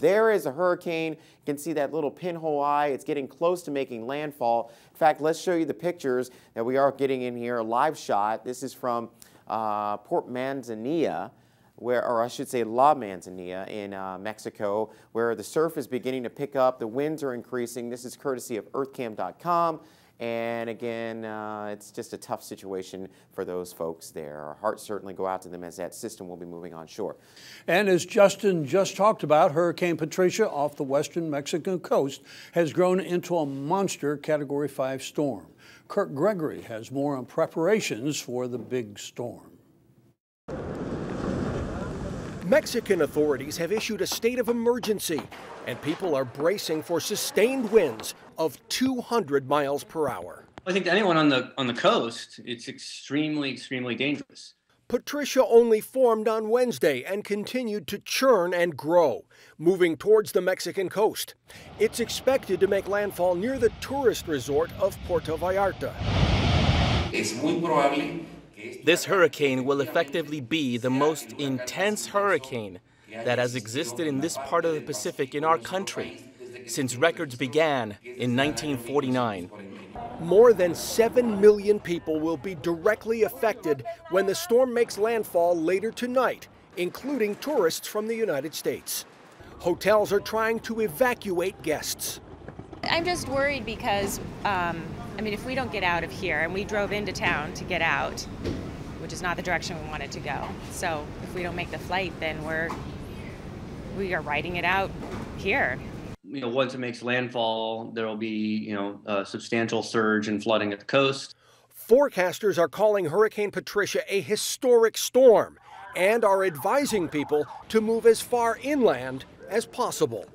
There is a hurricane. You can see that little pinhole eye. It's getting close to making landfall. In fact, let's show you the pictures that we are getting in here, a live shot. This is from Port Manzanilla, or I should say La Manzanilla in Mexico, where the surf is beginning to pick up. The winds are increasing. This is courtesy of earthcam.com. And again, it's just a tough situation for those folks there. Our hearts certainly go out to them as that system will be moving on shore. And as Justin just talked about, Hurricane Patricia off the western Mexican coast has grown into a monster Category 5 storm. Kirk Gregory has more on preparations for the big storm. Mexican authorities have issued a state of emergency, and people are bracing for sustained winds of 200 miles per hour. I think to anyone on the coast, it's extremely dangerous. Patricia only formed on Wednesday and continued to churn and grow, moving towards the Mexican coast. It's expected to make landfall near the tourist resort of Puerto Vallarta. This hurricane will effectively be the most intense hurricane that has existed in this part of the Pacific in our country since records began in 1949. More than 7 million people will be directly affected when the storm makes landfall later tonight, including tourists from the United States. Hotels are trying to evacuate guests. I'm just worried because, if we don't get out of here, and we drove into town to get out, which is not the direction we wanted to go. So if we don't make the flight, then we are riding it out here. Once it makes landfall, there will be, a substantial surge in flooding at the coast. Forecasters are calling Hurricane Patricia a historic storm and are advising people to move as far inland as possible.